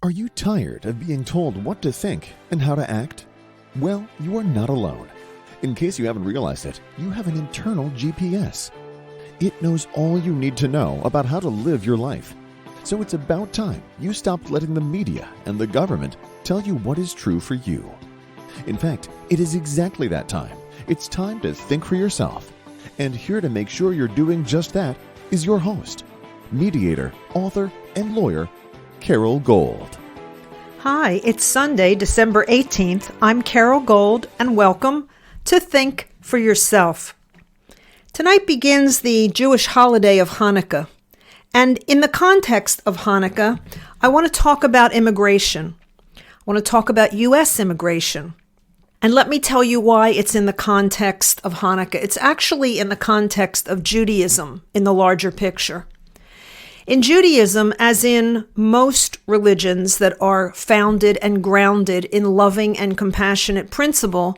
Are you tired of being told what to think and how to act? Well, you are not alone. In case you haven't realized it, you have an internal GPS. It knows all you need to know about how to live your life. So it's about time you stopped letting the media and the government tell you what is true for you. In fact, it is exactly that time. It's time to think for yourself. And here to make sure you're doing just that is your host, mediator, author, and lawyer, Carol Gold. Hi, it's Sunday, December 18th. I'm Carol Gold, and welcome to Think for Yourself. Tonight begins the Jewish holiday of Hanukkah. And in the context of Hanukkah, I want to talk about immigration. I want to talk about U.S. immigration. And let me tell you why it's in the context of Hanukkah. It's actually in the context of Judaism in the larger picture. In Judaism, as in most religions that are founded and grounded in loving and compassionate principle,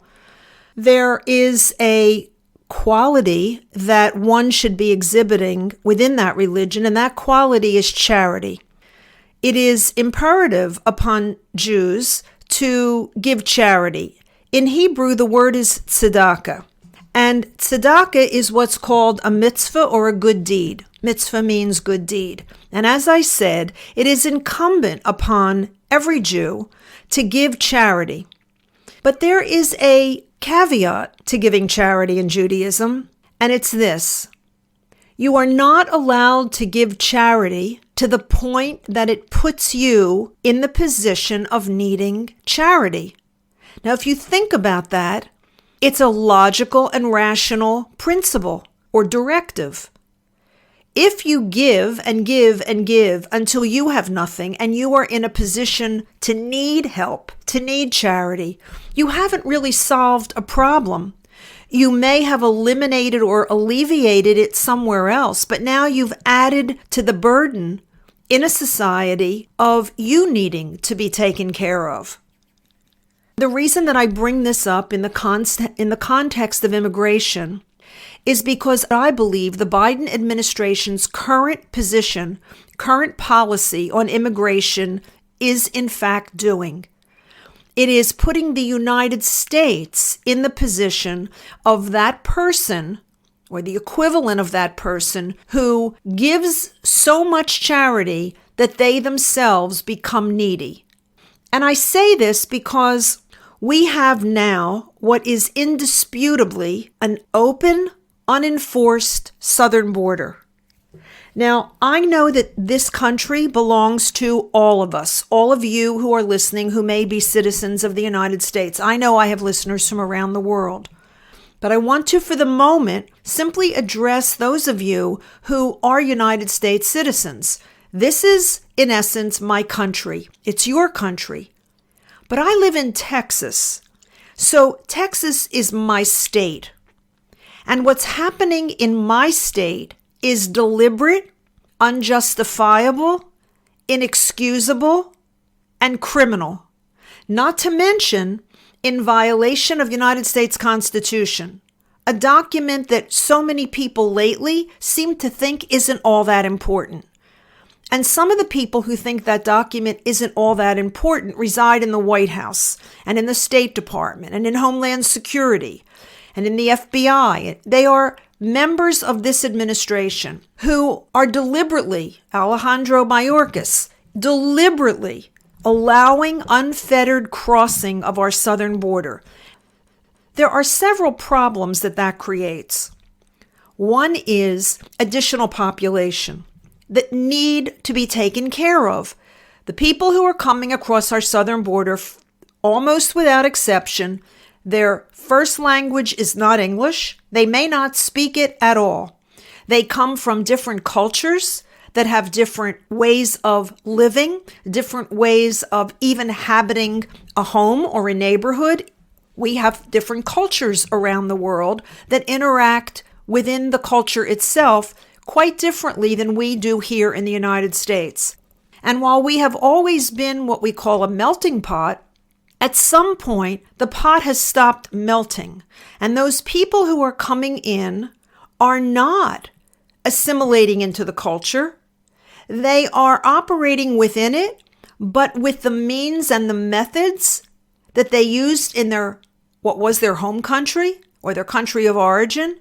there is a quality that one should be exhibiting within that religion, and that quality is charity. It is imperative upon Jews to give charity. In Hebrew, the word is tzedakah, and tzedakah is what's called a mitzvah or a good deed. Mitzvah means good deed. And as I said, it is incumbent upon every Jew to give charity. But there is a caveat to giving charity in Judaism, and it's this. You are not allowed to give charity to the point that it puts you in the position of needing charity. Now, if you think about that, it's a logical and rational principle or directive. If you give and give and give until you have nothing and you are in a position to need help, to need charity, you haven't really solved a problem. You may have eliminated or alleviated it somewhere else, but now you've added to the burden in a society of you needing to be taken care of. The reason that I bring this up in the context of immigration is because I believe the Biden administration's current position, current policy on immigration is in fact doing. It is putting the United States in the position of that person, or the equivalent of that person, who gives so much charity that they themselves become needy. And I say this because we have now what is indisputably an open, unenforced southern border. Now, I know that this country belongs to all of us, all of you who are listening who may be citizens of the United States. I know I have listeners from around the world. But I want to, for the moment, simply address those of you who are United States citizens. This is, in essence, my country. It's your country. But I live in Texas. So Texas is my state. And what's happening in my state is deliberate, unjustifiable, inexcusable, and criminal. Not to mention in violation of the United States Constitution, a document that so many people lately seem to think isn't all that important. And some of the people who think that document isn't all that important reside in the White House and in the State Department and in Homeland Security and in the FBI. They are members of this administration who are deliberately, Alejandro Mayorkas, deliberately allowing unfettered crossing of our southern border. There are several problems that creates. One is additional population that need to be taken care of. The people who are coming across our southern border, almost without exception, their first language is not English. They may not speak it at all. They come from different cultures that have different ways of living, different ways of even inhabiting a home or a neighborhood. We have different cultures around the world that interact within the culture itself quite differently than we do here in the United States. And while we have always been what we call a melting pot, at some point, the pot has stopped melting, and those people who are coming in are not assimilating into the culture. They are operating within it, but with the means and the methods that they used in what was their home country or their country of origin.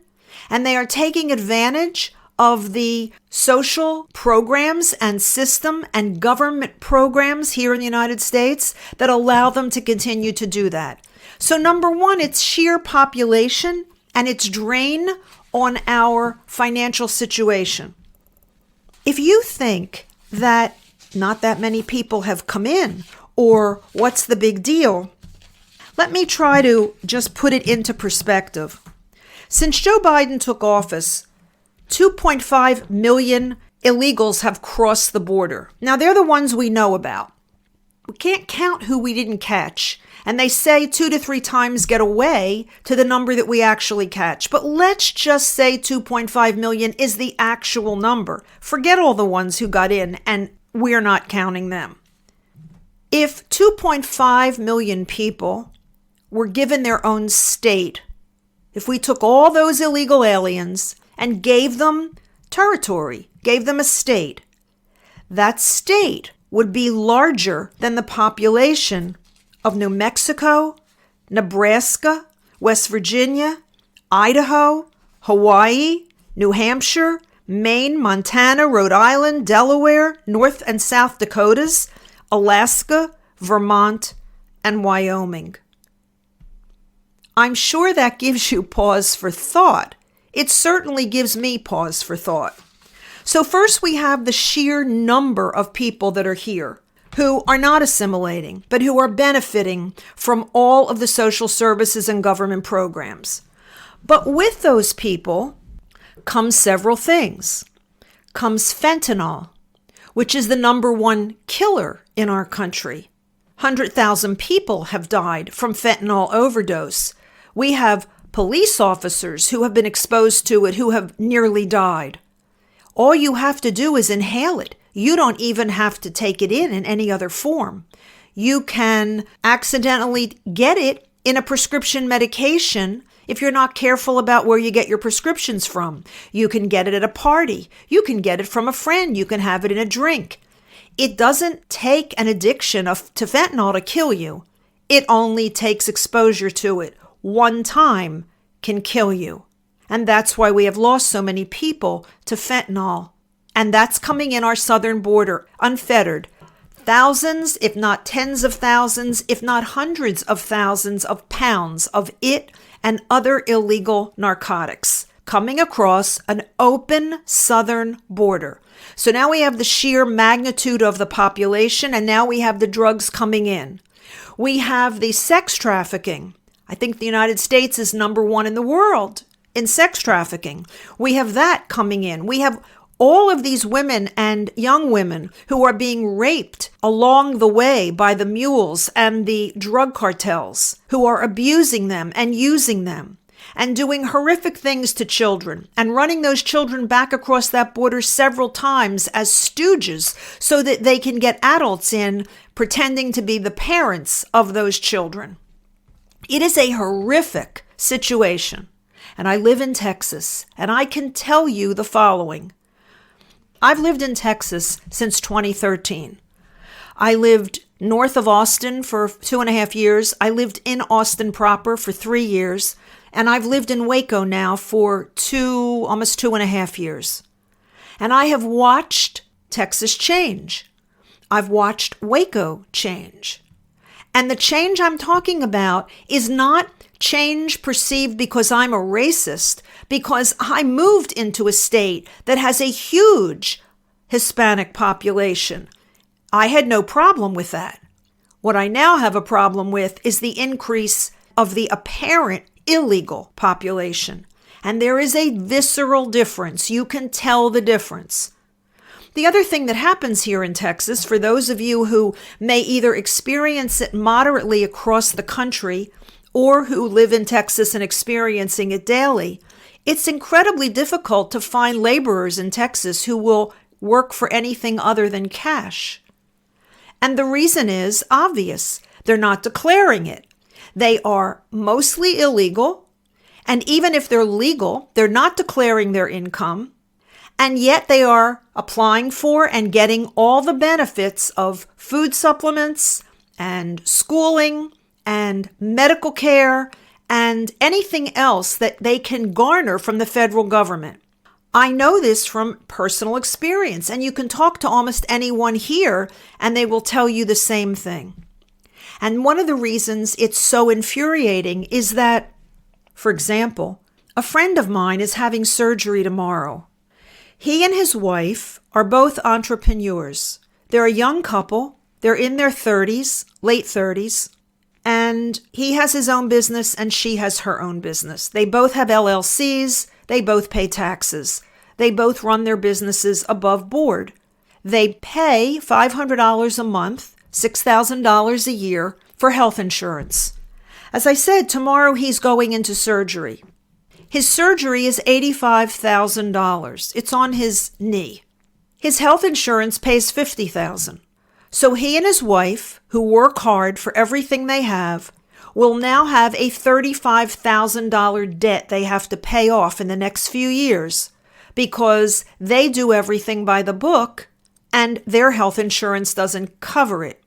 And they are taking advantage of the social programs and system and government programs here in the United States that allow them to continue to do that. So number one, it's sheer population and its drain on our financial situation. If you think that not that many people have come in, or what's the big deal, let me try to just put it into perspective. Since Joe Biden took office, 2.5 million illegals have crossed the border. Now, they're the ones we know about. We can't count who we didn't catch. And they say 2 to 3 times get away to the number that we actually catch. But let's just say 2.5 million is the actual number. Forget all the ones who got in, and we're not counting them. If 2.5 million people were given their own state, if we took all those illegal aliens and gave them territory, gave them a state, that state would be larger than the population of New Mexico, Nebraska, West Virginia, Idaho, Hawaii, New Hampshire, Maine, Montana, Rhode Island, Delaware, North and South Dakotas, Alaska, Vermont, and Wyoming. I'm sure that gives you pause for thought. It certainly gives me pause for thought. So first we have the sheer number of people that are here who are not assimilating, but who are benefiting from all of the social services and government programs. But with those people comes several things. Comes fentanyl, which is the number one killer in our country. 100,000 people have died from fentanyl overdose. We have police officers who have been exposed to it who have nearly died. All you have to do is inhale it. You don't even have to take it in any other form. You can accidentally get it in a prescription medication if you're not careful about where you get your prescriptions from. You can get it at a party. You can get it from a friend. You can have it in a drink. It doesn't take an addiction to fentanyl to kill you. It only takes exposure to it. One time can kill you. And that's why we have lost so many people to fentanyl. And that's coming in our southern border, unfettered. Thousands, if not tens of thousands, if not hundreds of thousands of pounds of it and other illegal narcotics coming across an open southern border. So now we have the sheer magnitude of the population, and now we have the drugs coming in. We have the sex trafficking. I think the United States is number one in the world in sex trafficking. We have that coming in. We have all of these women and young women who are being raped along the way by the mules and the drug cartels who are abusing them and using them and doing horrific things to children and running those children back across that border several times as stooges so that they can get adults in pretending to be the parents of those children. It is a horrific situation. And I live in Texas, and I can tell you the following. I've lived in Texas since 2013. I lived north of Austin for 2.5 years. I lived in Austin proper for 3 years. And I've lived in Waco now for almost 2.5 years. And I have watched Texas change. I've watched Waco change. And the change I'm talking about is not change perceived because I'm a racist, because I moved into a state that has a huge Hispanic population. I had no problem with that. What I now have a problem with is the increase of the apparent illegal population. And there is a visceral difference. You can tell the difference. The other thing that happens here in Texas, for those of you who may either experience it moderately across the country or who live in Texas and experiencing it daily, it's incredibly difficult to find laborers in Texas who will work for anything other than cash. And the reason is obvious. They're not declaring it. They are mostly illegal. And even if they're legal, they're not declaring their income. And yet they are applying for and getting all the benefits of food supplements and schooling and medical care and anything else that they can garner from the federal government. I know this from personal experience, and you can talk to almost anyone here and they will tell you the same thing. And one of the reasons it's so infuriating is that, for example, a friend of mine is having surgery tomorrow. He and his wife are both entrepreneurs. They're a young couple. They're in their 30s, late 30s, and he has his own business and she has her own business. They both have LLCs. They both pay taxes. They both run their businesses above board. They pay $500 a month, $6,000 a year for health insurance. As I said, tomorrow he's going into surgery. His surgery is $85,000. It's on his knee. His health insurance pays $50,000. So he and his wife, who work hard for everything they have, will now have a $35,000 debt they have to pay off in the next few years because they do everything by the book and their health insurance doesn't cover it.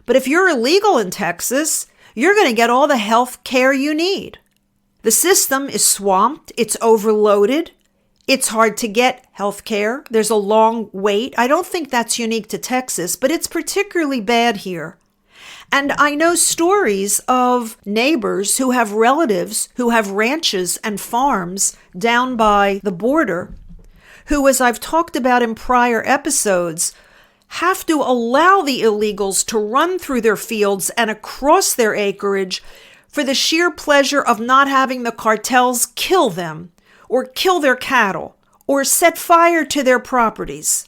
But if you're illegal in Texas, you're going to get all the health care you need. The system is swamped. It's overloaded. It's hard to get health care. There's a long wait. I don't think that's unique to Texas, but it's particularly bad here. And I know stories of neighbors who have relatives who have ranches and farms down by the border who, as I've talked about in prior episodes, have to allow the illegals to run through their fields and across their acreage for the sheer pleasure of not having the cartels kill them or kill their cattle or set fire to their properties.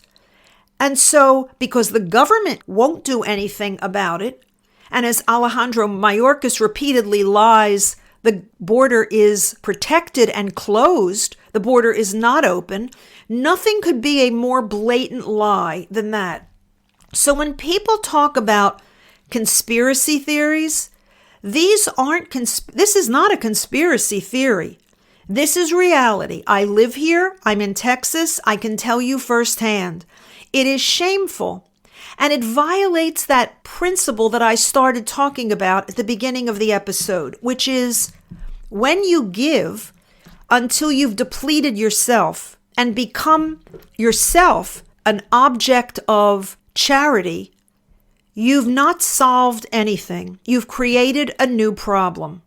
And so, because the government won't do anything about it, and as Alejandro Mayorkas repeatedly lies, the border is protected and closed, the border is not open, nothing could be a more blatant lie than that. So when people talk about conspiracy theories, this is not a conspiracy theory. This is reality. I live here. I'm in Texas. I can tell you firsthand. It is shameful. And it violates that principle that I started talking about at the beginning of the episode, which is when you give until you've depleted yourself and become yourself an object of charity, you've not solved anything. You've created a new problem.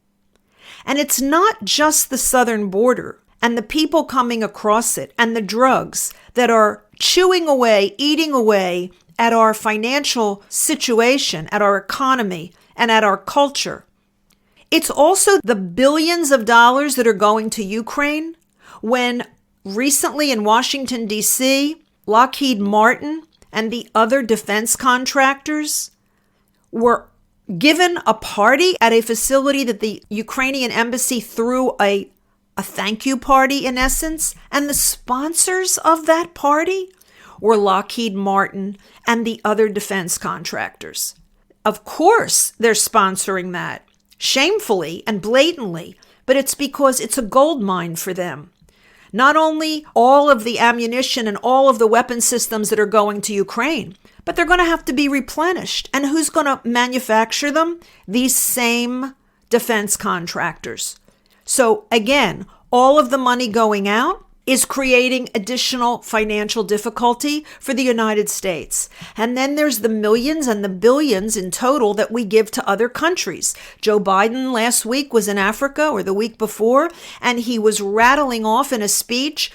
And it's not just the southern border and the people coming across it and the drugs that are chewing away, eating away at our financial situation, at our economy, and at our culture. It's also the billions of dollars that are going to Ukraine when recently in Washington, D.C., Lockheed Martin and the other defense contractors were given a party at a facility that the Ukrainian embassy threw a thank you party in essence. And the sponsors of that party were Lockheed Martin and the other defense contractors. Of course, they're sponsoring that shamefully and blatantly, but it's because it's a gold mine for them. Not only all of the ammunition and all of the weapon systems that are going to Ukraine, but they're going to have to be replenished. And who's going to manufacture them? These same defense contractors. So again, all of the money going out is creating additional financial difficulty for the United States. And then there's the millions and the billions in total that we give to other countries. Joe Biden last week was in Africa, or the week before, and he was rattling off in a speech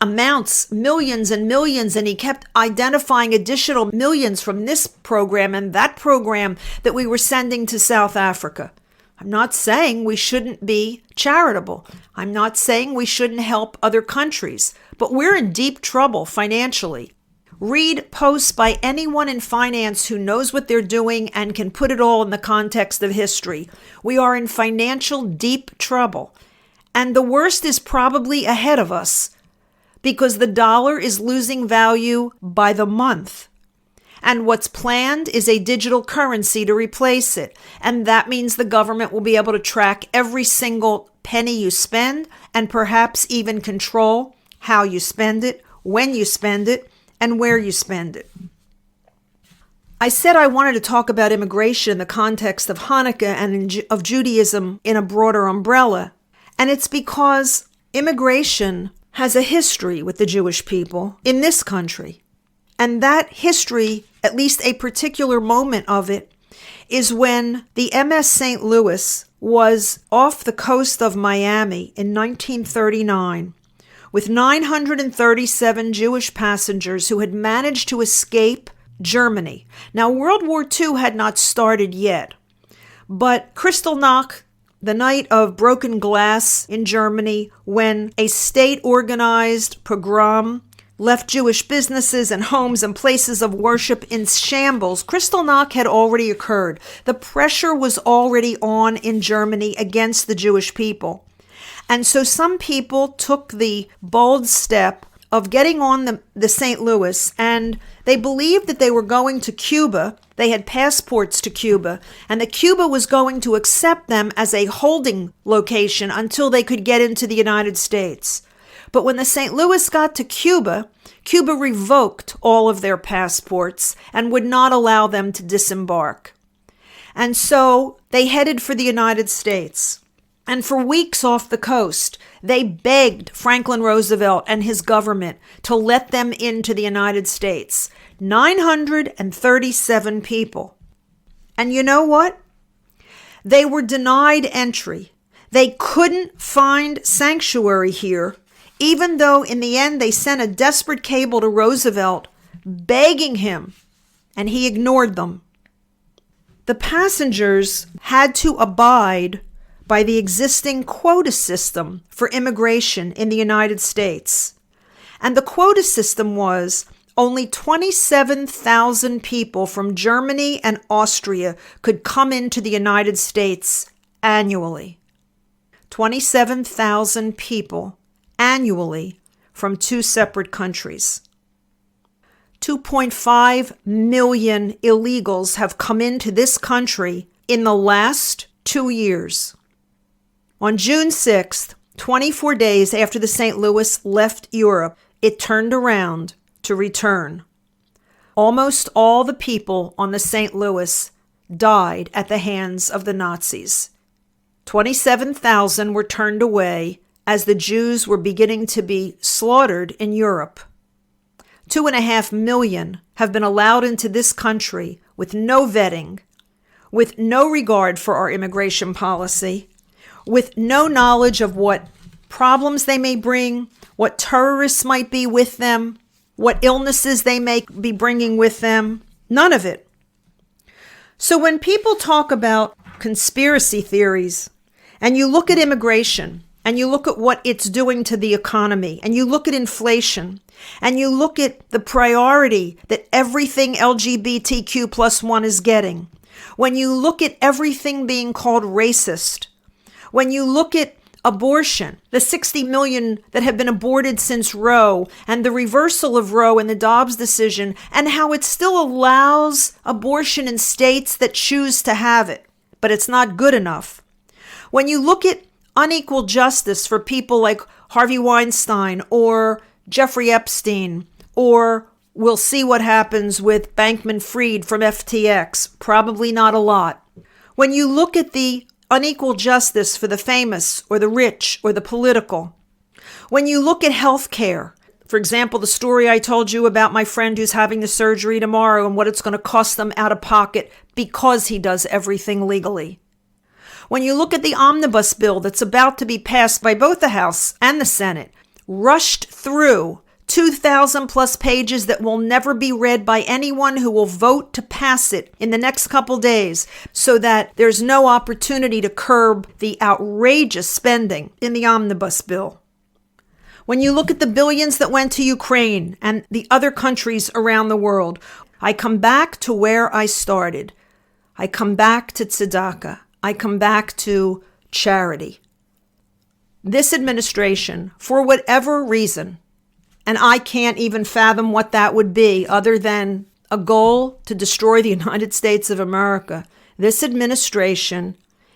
amounts, millions and millions, and he kept identifying additional millions from this program and that program that we were sending to South Africa. I'm not saying we shouldn't be charitable. I'm not saying we shouldn't help other countries, but we're in deep trouble financially. Read posts by anyone in finance who knows what they're doing and can put it all in the context of history. We are in financial deep trouble, and the worst is probably ahead of us because the dollar is losing value by the month. And what's planned is a digital currency to replace it. And that means the government will be able to track every single penny you spend and perhaps even control how you spend it, when you spend it, and where you spend it. I said I wanted to talk about immigration in the context of Hanukkah and of Judaism in a broader umbrella. And it's because immigration has a history with the Jewish people in this country. And that history, at least a particular moment of it, is when the MS St. Louis was off the coast of Miami in 1939 with 937 Jewish passengers who had managed to escape Germany. Now, World War II had not started yet, but Kristallnacht, the night of broken glass in Germany, when a state-organized pogrom left Jewish businesses and homes and places of worship in shambles, Kristallnacht had already occurred. The pressure was already on in Germany against the Jewish people. And so some people took the bold step of getting on the St. Louis, and they believed that they were going to Cuba. They had passports to Cuba, and that Cuba was going to accept them as a holding location until they could get into the United States. But when the St. Louis got to Cuba, Cuba revoked all of their passports and would not allow them to disembark. And so they headed for the United States. And for weeks off the coast, they begged Franklin Roosevelt and his government to let them into the United States. 937 people. And you know what? They were denied entry. They couldn't find sanctuary here, even though in the end they sent a desperate cable to Roosevelt begging him, and he ignored them. The passengers had to abide by the existing quota system for immigration in the United States. And the quota system was only 27,000 people from Germany and Austria could come into the United States annually. 27,000 people annually from two separate countries. 2.5 million illegals have come into this country in the last 2 years. On June 6th, 24 days after the St. Louis left Europe, it turned around to return. Almost all the people on the St. Louis died at the hands of the Nazis. 27,000 were turned away as the Jews were beginning to be slaughtered in Europe. 2.5 million have been allowed into this country with no vetting, with no regard for our immigration policy, with no knowledge of what problems they may bring, what terrorists might be with them, what illnesses they may be bringing with them. None of it. So when people talk about conspiracy theories, and you look at immigration, and you look at what it's doing to the economy, and you look at inflation, and you look at the priority that everything LGBTQ+1 is getting, when you look at everything being called racist, when you look at abortion, the 60 million that have been aborted since Roe, and the reversal of Roe and the Dobbs decision, and how it still allows abortion in states that choose to have it, but it's not good enough. When you look at unequal justice for people like Harvey Weinstein or Jeffrey Epstein, or we'll see what happens with Bankman-Fried from FTX, probably not a lot. When you look at the unequal justice for the famous or the rich or the political. When you look at healthcare, for example, the story I told you about my friend who's having the surgery tomorrow and what it's going to cost them out of pocket because he does everything legally. When you look at the omnibus bill that's about to be passed by both the House and the Senate, rushed through 2,000 plus pages that will never be read by anyone who will vote to pass it in the next couple days, so that there's no opportunity to curb the outrageous spending in the omnibus bill. When you look at the billions that went to Ukraine and the other countries around the world, I come back to where I started. I come back to tzedakah. I come back to charity. This administration, for whatever reason, and I can't even fathom what that would be other than a goal to destroy the United States of America, this administration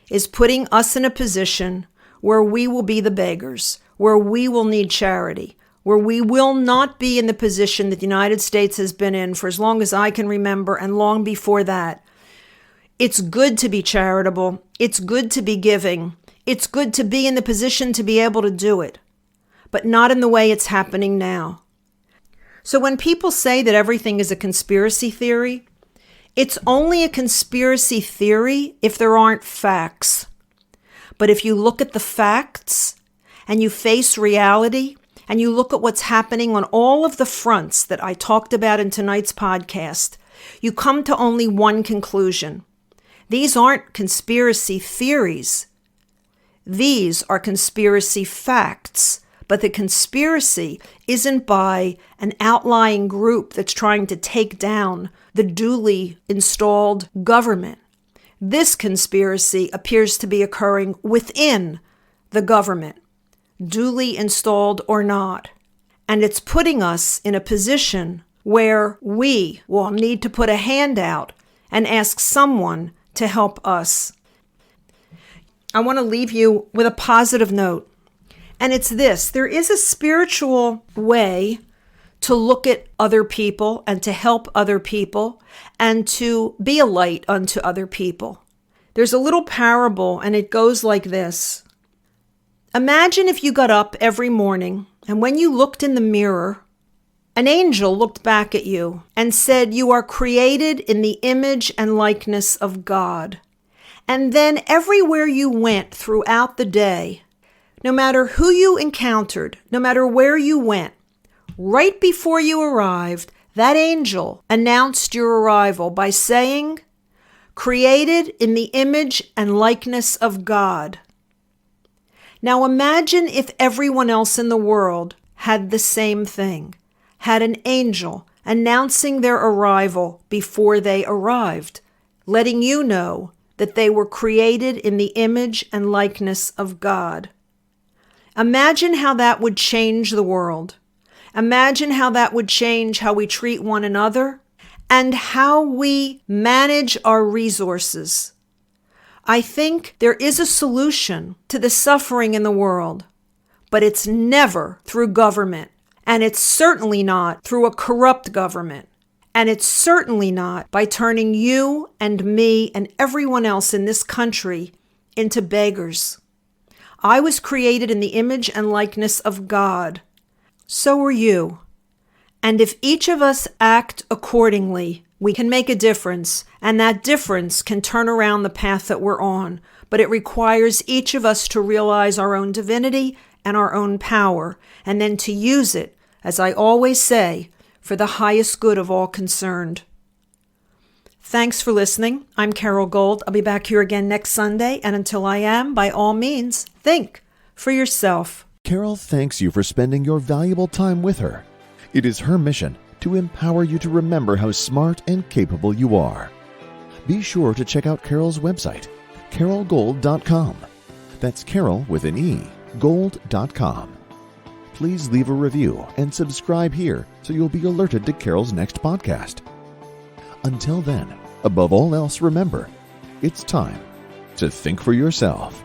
is putting us in a position where we will be the beggars, where we will need charity, where we will not be in the position that the United States has been in for as long as I can remember and long before that. It's good to be charitable. It's good to be giving. It's good to be in the position to be able to do it, but not in the way it's happening now. So when people say that everything is a conspiracy theory, it's only a conspiracy theory if there aren't facts. But if you look at the facts and you face reality and you look at what's happening on all of the fronts that I talked about in tonight's podcast, you come to only one conclusion. These aren't conspiracy theories. These are conspiracy facts. But the conspiracy isn't by an outlying group that's trying to take down the duly installed government. This conspiracy appears to be occurring within the government, duly installed or not. And it's putting us in a position where we will need to put a hand out and ask someone to help us. I want to leave you with a positive note. And it's this: there is a spiritual way to look at other people and to help other people and to be a light unto other people. There's a little parable, and it goes like this. Imagine if you got up every morning, and when you looked in the mirror, an angel looked back at you and said, "You are created in the image and likeness of God." And then everywhere you went throughout the day, no matter who you encountered, no matter where you went, right before you arrived, that angel announced your arrival by saying, "Created in the image and likeness of God." Now imagine if everyone else in the world had the same thing, had an angel announcing their arrival before they arrived, letting you know that they were created in the image and likeness of God. Imagine how that would change the world. Imagine how that would change how we treat one another and how we manage our resources. I think there is a solution to the suffering in the world, but it's never through government, and it's certainly not through a corrupt government, and it's certainly not by turning you and me and everyone else in this country into beggars. I was created in the image and likeness of God. So are you. And if each of us act accordingly, we can make a difference, and that difference can turn around the path that we're on. But it requires each of us to realize our own divinity and our own power, and then to use it, as I always say, for the highest good of all concerned. Thanks for listening. I'm Carol Gold. I'll be back here again next Sunday, and until I am, by all means, think for yourself. Carol thanks you for spending your valuable time with her. It is her mission to empower you to remember how smart and capable you are. Be sure to check out Carol's website, carolgold.com. That's Carol with an E, gold.com. Please leave a review and subscribe here so you'll be alerted to Carol's next podcast. Until then, above all else, remember, it's time to think for yourself.